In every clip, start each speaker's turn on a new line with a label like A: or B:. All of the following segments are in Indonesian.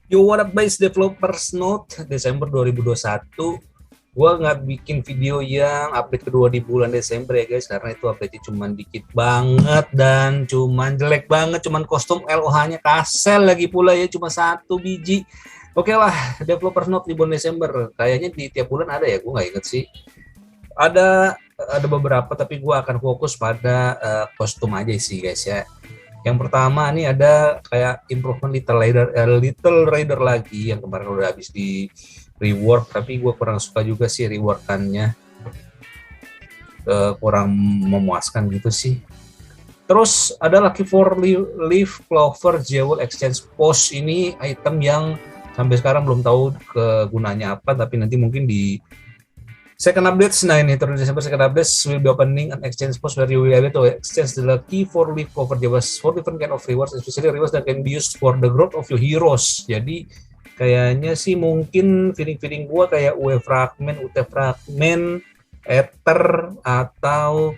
A: Yo, what up guys, Developers Note, Desember 2021. Gua nggak bikin video yang update kedua di bulan Desember ya guys, karena itu update-nya cuman dikit banget dan cuman jelek banget, cuman kostum LOH-nya kasel lagi pula ya, cuma satu biji. Oke lah, Developers Note di bulan Desember, kayaknya di tiap bulan ada ya, gue nggak inget sih. Ada beberapa, tapi gue akan fokus pada kostum aja sih guys ya. Yang pertama nih ada kayak improvement Little Raider lagi yang kemarin udah habis di rework, tapi gue kurang suka juga sih reworkannya, kurang memuaskan gitu sih. Terus ada Lucky for Leaf Clover Jewel Exchange Post, ini item yang sampai sekarang belum tahu kegunaannya apa, tapi nanti mungkin di second updates. Nah ini terus Desember second updates will be opening an exchange post where you will be able to exchange the key for leaf cover jewels for different kind of rewards, especially rewards that can be used for the growth of your heroes. Jadi kayaknya sih mungkin feeling gua kayak UE fragment, UT fragment, Ether atau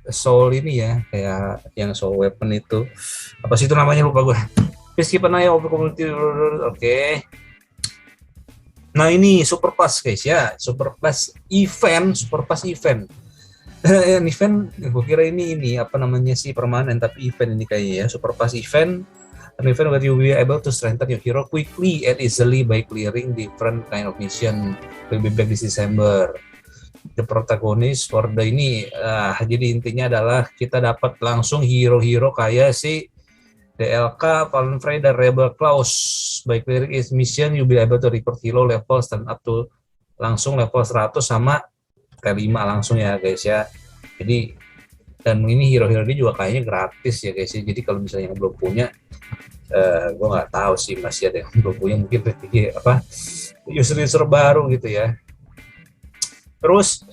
A: soul ini ya, kayak yang soul weapon itu. Apa sih itu namanya, lupa gua. Please keep an eye over community. Oke. Nah ini Super Pass guys ya, Super Pass event. Event, gue kira ini apa namanya sih, permanen, tapi event ini kayaknya ya, Super Pass event. An event where you will be able to strengthen your hero quickly and easily by clearing different kind of mission. Will be back this December. The protagonist for the ini, jadi intinya adalah kita dapat langsung hero-hero kayak si DLK, Fallen Raider, Rebel Claus. By clearing its mission, you'll be able to record hero level stand up to langsung level 100 sama T5 langsung ya guys ya. Jadi, dan ini hero-hero ini juga kayaknya gratis ya guys ya. Jadi kalau misalnya yang belum punya, gue nggak tahu sih, masih ada yang belum punya, mungkin apa user baru gitu ya. Terus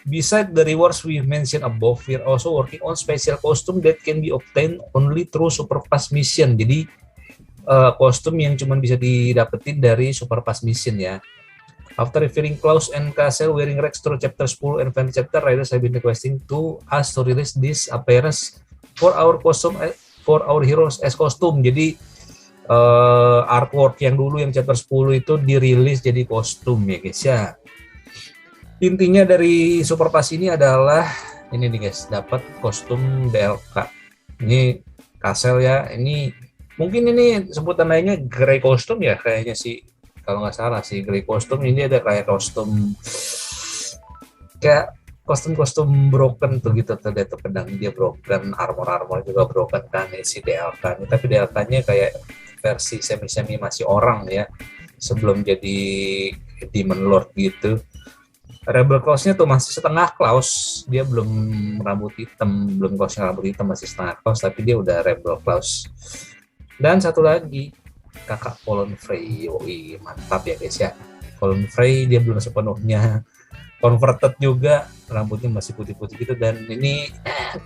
A: beside the rewards we mentioned above, we're also working on special costume that can be obtained only through Super Pass mission. Jadi kostum yang cuma bisa didapetin dari Super Pass mission ya. After revealing Klaus and Castle wearing Rex through chapter 10 and final chapter, Riders have been requesting to us to release this appearance for our heroes as costume. Jadi artwork yang dulu yang chapter 10 itu dirilis jadi kostum ya guys ya. Intinya dari Super Pass ini adalah ini nih guys, dapat kostum DLK. Ini Castle ya, ini mungkin ini sebutan lainnya Grey Costume ya kayaknya sih, kalau nggak salah sih Grey Costume. Ini ada kayak kostum broken tuh gitu, terlihat pedang dia broken, armor juga broken kan si DLK ini. Tapi DLK-nya kayak versi semi masih orang ya, sebelum jadi Demon Lord gitu. Rebel Claus-nya tuh masih setengah Claus, dia belum rambut hitam, masih setengah Claus, tapi dia udah Rebel Claus. Dan satu lagi, kakak Colin Frey. Wih, mantap ya guys ya. Colin Frey dia belum sepenuhnya converted juga, rambutnya masih putih-putih gitu. Dan ini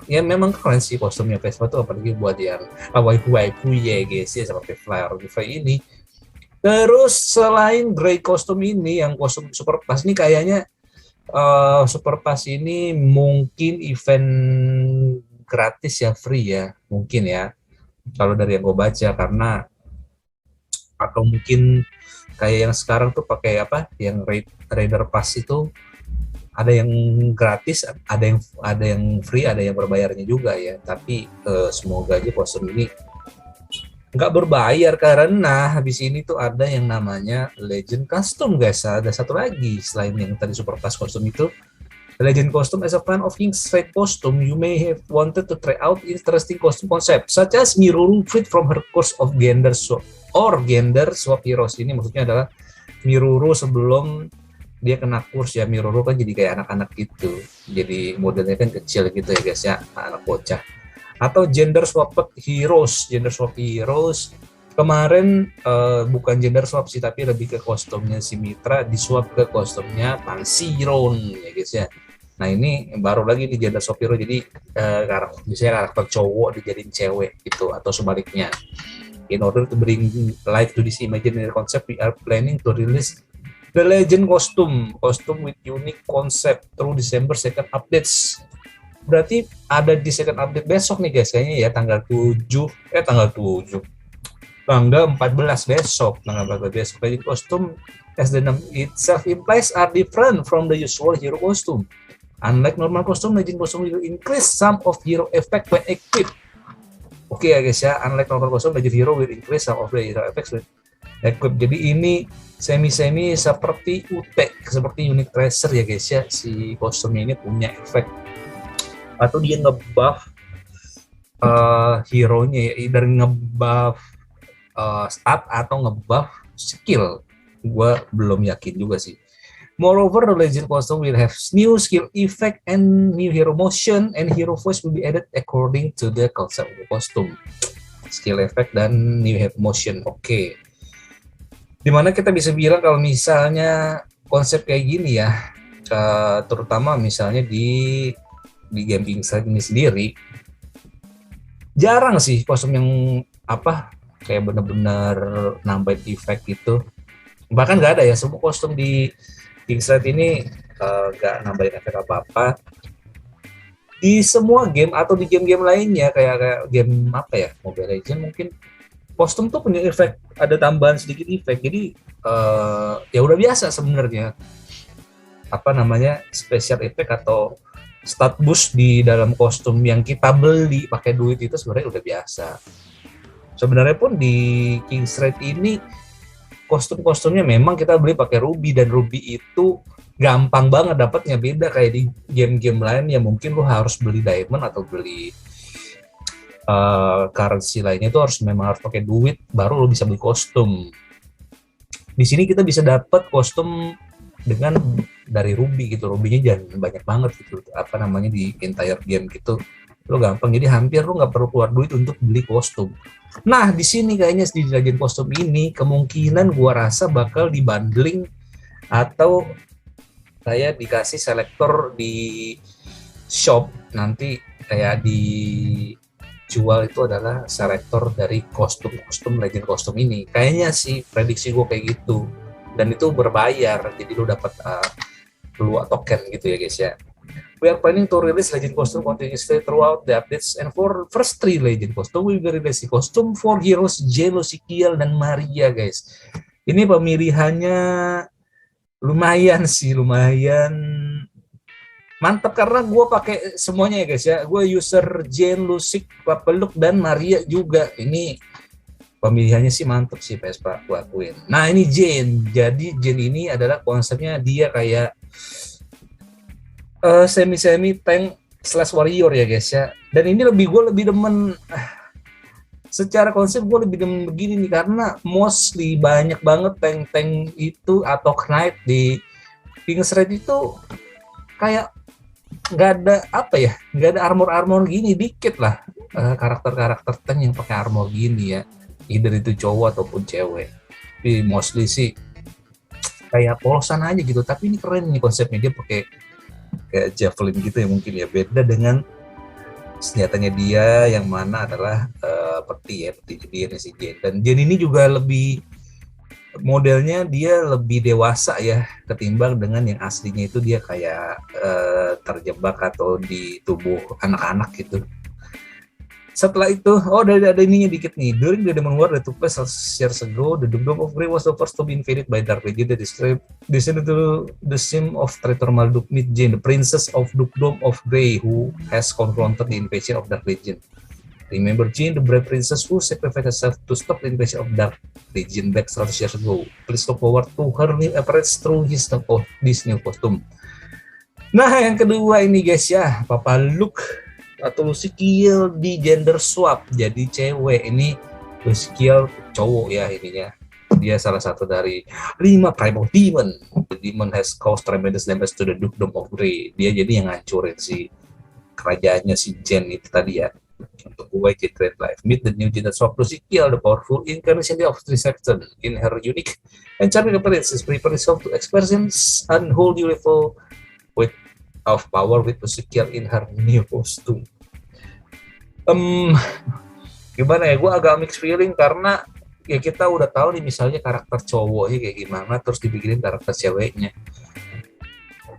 A: ya memang keren sih kostumnya Vespa tuh, apalagi buat yang waifu ya guys ya, seperti Frey ini. Terus selain Grey kostum ini, yang kostum Super Pass ini kayaknya Super Pass ini mungkin event gratis ya, free ya mungkin ya, kalau dari yang gue baca. Karena atau mungkin kayak yang sekarang tuh pakai apa, yang Raider Pass itu ada yang gratis, ada yang free, ada yang berbayarnya juga ya. Tapi semoga aja kostum ini nggak berbayar, karena habis ini tuh ada yang namanya Legend Custom guys. Ada satu lagi selain yang tadi Super Pass kostum itu, Legend Custom. As a fan of King's Fate costume, you may have wanted to try out interesting costume concept such as Miruru freed from her course of gender swap heroes. Ini maksudnya adalah Miruru sebelum dia kena kurs ya. Miruru kan jadi kayak anak-anak gitu, jadi modelnya kan kecil gitu ya guys ya, anak bocah. Atau gender swap heroes kemarin, bukan gender swap sih, tapi lebih ke kostumnya si Mitra diswap ke kostumnya Pansiron ya guys ya. Nah ini baru lagi di gender swap hero, jadi misalnya karakter cowok dijadiin cewek gitu, atau sebaliknya. In order to bring life to this imaginary concept, we are planning to release the Legend costume with unique concept through December second updates. Berarti ada di second update besok nih guys kayaknya ya, tanggal 7 Tanggal 14 besok. Tanggal 14 besok. Legend costume, as the name itself implies, are different from the usual hero costume. Unlike normal costume, legend costume will increase some of hero effect when equipped. Oke ya guys ya, unlike normal costume, legend hero will increase some of the hero effects when equipped. Jadi ini semi-semi seperti UT, seperti Unique Tracer ya guys ya. Si kostumnya ini punya efek, atau dia ngebuff hero-nya ya, either ngebuff stat atau ngebuff skill. Gue belum yakin juga sih. Moreover, the legend costume will have new skill effect and new hero motion, and hero voice will be added according to the concept of the costume. Skill effect dan new hero motion. Oke. Dimana kita bisa bilang kalau misalnya konsep kayak gini ya, terutama misalnya di game Kingside ini sendiri, jarang sih kostum yang kayak bener-bener nambahin efek gitu. Bahkan nggak ada ya, semua kostum di Kingside ini nggak nambahin efek apa-apa. Di semua game atau di game-game lainnya kayak game Mobile Legends mungkin, kostum tuh punya efek, ada tambahan sedikit efek. Jadi ya udah biasa sebenarnya. Special effect atau stat boost di dalam kostum yang kita beli pakai duit itu sebenarnya udah biasa. Sebenarnya pun di Kingside ini kostum-kostumnya memang kita beli pakai ruby, dan ruby itu gampang banget dapatnya, beda kayak di game-game lain yang mungkin lo harus beli diamond atau beli currency lainnya, itu memang harus pakai duit baru lo bisa beli kostum. Di sini kita bisa dapat kostum dengan dari ruby gitu, rubinya jangan banyak banget gitu, di entire game gitu, lo gampang, jadi hampir lo nggak perlu keluar duit untuk beli kostum. Nah, di sini kayaknya di Legend kostum ini kemungkinan gua rasa bakal dibundling atau kayak dikasih selektor di shop, nanti kayak dijual itu adalah selektor dari kostum Legend kostum ini. Kayaknya sih prediksi gua kayak gitu. Dan itu berbayar, jadi lo dapat token gitu ya guys ya. We are planning to release Legend costume continuously throughout the updates, and for first 3 Legend costume, we will release costume for heroes Jane, Lucikiel, dan Maria guys. Ini pemilihannya lumayan mantap karena gue pakai semuanya ya guys ya. Gue user Jane, Lucic, Papeluk, dan Maria juga. Ini pemilihannya sih mantap sih Vespa, gue akuin. Nah ini Jane, jadi Jane ini adalah konsepnya dia kayak semi tank / warrior ya guys ya. Dan ini gue lebih demen secara konsep, gue lebih demen begini nih, karena mostly banyak banget tank itu atau knight di Kingside itu kayak nggak ada armor gini, dikit lah karakter tank yang pakai armor gini ya, either itu cowok ataupun cewek. Tapi mostly sih kayak polosan aja gitu. Tapi ini keren nih konsepnya, dia pakai kayak javelin gitu ya, mungkin ya, beda dengan senjatanya dia yang mana adalah peti dia si Jane. Dan Jane ini juga lebih modelnya, dia lebih dewasa ya ketimbang dengan yang aslinya itu, dia kayak terjebak atau di tubuh anak-anak gitu. Setelah itu, ada ininya dikit nih. During the Demon War that took place years ago, the Dukdom of Grey was the first to be invaded by Dark Legend that descended to the sim of traitor Marduk meet Jane, the princess of Dukdom of Grey, who has confronted the invasion of Dark Legend. Remember Jane, the brave princess who sacrificed herself to stop the invasion of Dark Legend back 100 years ago. Please look forward to her new appearance through this new costume. Nah, yang kedua ini guys ya, Papa Luke atau Lucikiel di gender swap jadi cewek. Ini Lucikiel cowok ya ininya. Dia salah satu dari 5 Primal Demon. The demon has caused tremendous damage to the Dukedom of Grey. Dia jadi yang ngancurin si kerajaannya si Jane itu tadi ya, untuk White Trade Life. Meet the new gender swap Lucikiel, the powerful incarnation of Trisexton. In her unique and charming appearance, prepare herself to experience unholy level of power with Lucikiel in her new costume. Gimana ya, gue agak mixed feeling karena ya kita udah tahu nih misalnya karakter cowoknya kayak gimana, terus dibikinin karakter ceweknya.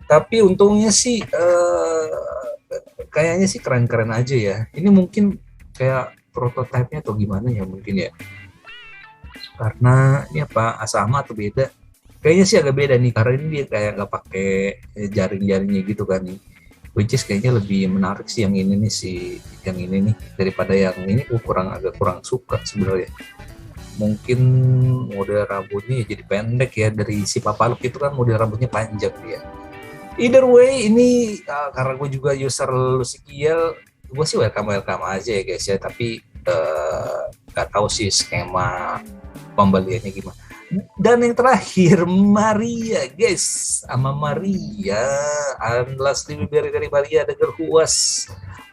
A: Tapi untungnya sih kayaknya sih keren-keren aja ya. Ini mungkin kayak prototipenya atau gimana ya mungkin ya. Karena ini apa, sama atau beda? Kayaknya sih agak beda nih, karena ini dia kayak nggak pakai jaring-jaringnya gitu kan nih. Which is kayaknya lebih menarik sih yang ini nih, yang ini nih daripada yang ini. Agak kurang suka sebenarnya. Mungkin model rambutnya ya jadi pendek ya, dari si Papaluk itu kan model rambutnya panjang dia. Either way ini karena gue juga user Lusikiel, gue sih welcome aja ya guys ya, tapi nggak tahu sih skema pembeliannya gimana. Dan yang terakhir Maria guys, sama Maria, and lastly dari Maria, the girl who was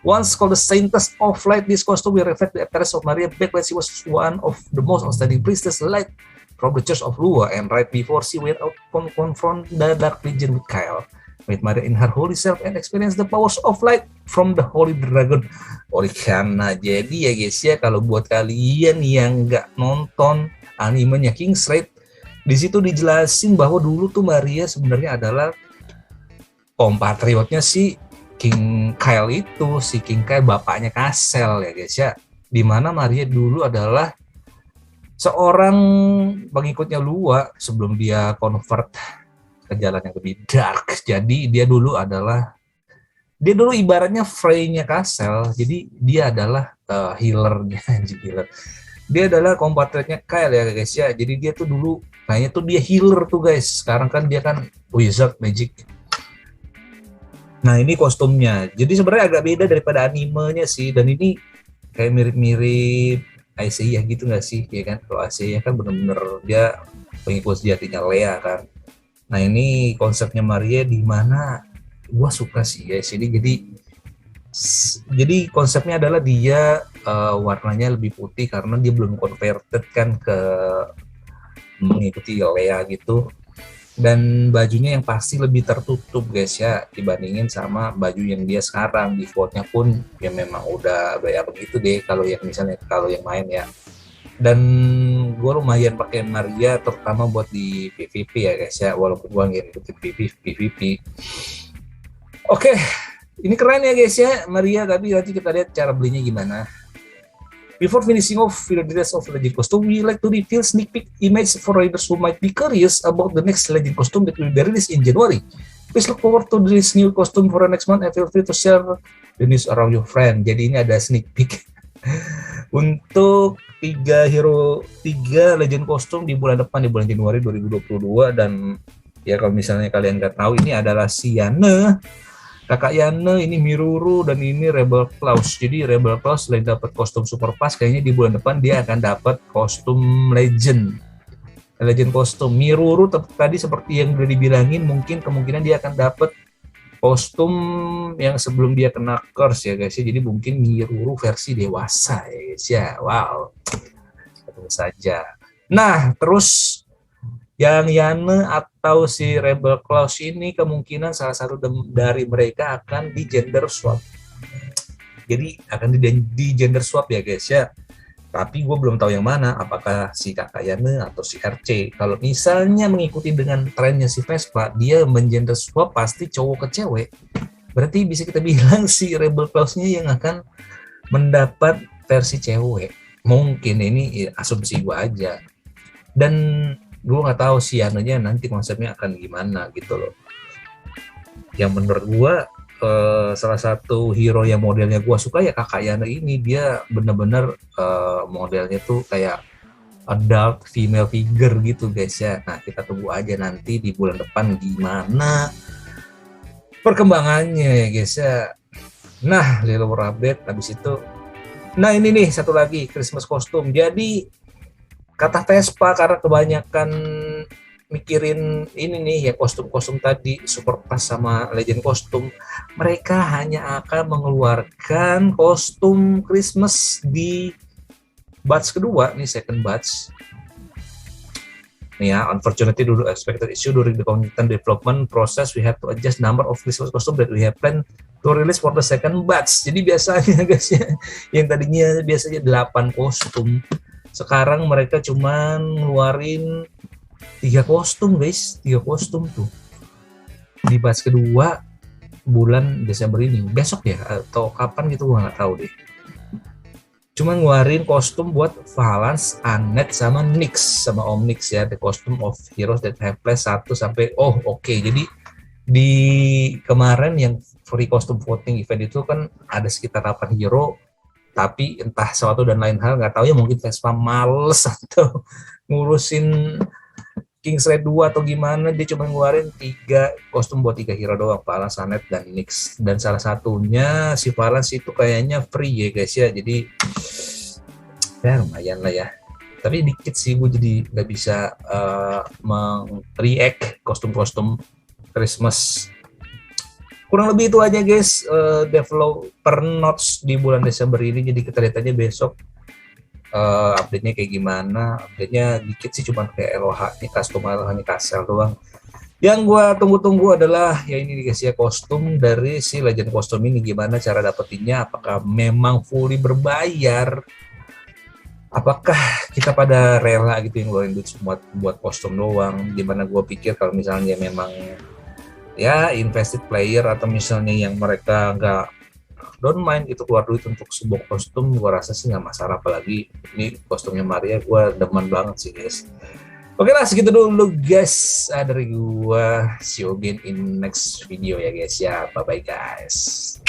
A: once called the saintess of light. This costume will reflect the appearance of Maria back when she was one of the most outstanding priestess light from the Church of Lua, and right before she went out confront the Dark Legion with Kyle. With Maria in her holy self and experience the powers of light from the Holy Dragon Orikana. Jadi ya guys ya, kalau buat kalian yang nggak nonton animenya King's Raid, di situ dijelasin bahwa dulu tuh Maria sebenarnya adalah kompatriotnya si King Kyle itu, si King Kyle bapaknya Kassel ya guys ya. Dimana Maria dulu adalah seorang pengikutnya Lua sebelum dia convert ke jalan yang lebih dark. Jadi dia dulu ibaratnya Frey-nya Kassel. Jadi dia adalah healer-nya. Dia adalah kompatriotnya Kyle ya guys ya. Jadi dia tuh dulu kayaknya tuh dia healer tuh guys. Sekarang kan dia kan wizard magic. Nah ini kostumnya. Jadi sebenarnya agak beda daripada animenya sih. Dan ini kayak mirip-mirip Aisyah gitu nggak sih? Ya kan, kalau Aisyah kan bener-bener dia pengikut sejatinya Lea kan. Nah ini konsepnya Maria di mana gue suka sih guys. Jadi konsepnya adalah dia warnanya lebih putih karena dia belum converted kan ke mengikuti Lea gitu. Dan bajunya yang pasti lebih tertutup guys ya, dibandingin sama baju yang dia sekarang. Defaultnya pun ya memang udah kayak begitu deh kalau yang misalnya kalau yang main ya. Dan gue lumayan pakai Maria terutama buat di PvP ya guys ya, walaupun gue nggak ngikutin PvP. Oke, ini keren ya guys ya Maria, tapi nanti kita lihat cara belinya gimana. Before finishing off the details of Legend costume, we like to reveal sneak peek image for readers who might be curious about the next Legend costume that will be released in January. Please look forward to this new costume for the next month and feel free to share the news around your friend. Jadi ini ada sneak peek untuk 3 Legend kostum di bulan depan, di bulan Januari 2022. Dan ya kalau misalnya kalian nggak tahu, ini adalah si Yana, kakak Yana, ini Miruru, dan ini Rebel Claus. Jadi Rebel Claus selain dapat kostum Super Pass, kayaknya di bulan depan dia akan dapat kostum Legend kostum. Miruru tadi seperti yang udah dibilangin, mungkin kemungkinan dia akan dapat kostum yang sebelum dia kena curse ya guys ya. Jadi mungkin Miruru versi dewasa ya guys ya. Wow, tentu saja. Nah terus yang Yana atau si Rebel Claus ini kemungkinan salah satu dari mereka akan di gender swap. Jadi akan di gender swap ya guys ya. Tapi gue belum tahu yang mana, apakah si kakak Yana atau si RC. Kalau misalnya mengikuti dengan trennya si Vespa, dia menggender swap pasti cowok ke cewek. Berarti bisa kita bilang si Rebel Claus-nya yang akan mendapat versi cewek. Mungkin ini asumsi gue aja. Dan gue nggak tahu si Yana-nya nanti konsepnya akan gimana gitu loh. Yang menurut gue salah satu hero yang modelnya gue suka ya kakak Yana ini. Dia bener-bener modelnya tuh kayak adult female figure gitu guys ya. Nah kita tunggu aja nanti di bulan depan gimana perkembangannya ya guys ya. Nah little update habis itu. Nah ini nih satu lagi Christmas kostum. Jadi kata Vespa karena kebanyakan mikirin ini nih ya kostum-kostum tadi Super Pass sama Legend kostum, mereka hanya akan mengeluarkan kostum Christmas di batch kedua nih, second batch nih ya. Unfortunately due to expected issue during the content development process, we have to adjust number of Christmas costume that we have planned to release for the second batch. Jadi biasanya guys ya, yang tadinya biasanya 8 kostum, sekarang mereka cuman ngeluarin 3 kostum guys, 3 kostum tuh di batch kedua bulan Desember ini, besok ya atau kapan gitu gua nggak tahu deh. cuma ngeluarin kostum buat Valance, Annette, sama Nyx, sama Om Nyx ya, the costume of heroes that have placed 1 sampai oke. Jadi di kemarin yang free costume voting event itu kan ada sekitar 8 hero, tapi entah suatu dan lain hal nggak tahu ya, mungkin Vespa males atau ngurusin King's Raid 2 atau gimana, dia cuma ngeluarin 3 kostum buat 3 hero doang, Valance, Annette, dan Nyx. Dan salah satunya si Valance itu kayaknya free ya guys ya, jadi ya lumayan lah ya. Tapi dikit sih gue jadi nggak bisa meng-react kostum-kostum Christmas. Kurang lebih itu aja guys, developer notes di bulan Desember ini. Jadi kita lihat aja besok update-nya kayak gimana. Update-nya dikit sih, cuma kayak LOH nih, custom LOH nih Castle doang. Yang gue tunggu-tunggu adalah ya ini guys ya, kostum dari si Legend Kostum ini gimana cara dapetinnya, apakah memang fully berbayar, apakah kita pada rela gitu yang ngeluarin duit buat kostum doang. Dimana gue pikir kalau misalnya memang ya invested player atau misalnya yang mereka nggak don't mind itu keluar duit untuk sebuah kostum, gue rasa sih nggak masalah. Apalagi ini kostumnya Maria, gue demen banget sih guys. Oke lah, segitu dulu guys dari gue. See you again in next video ya guys ya. Bye bye guys.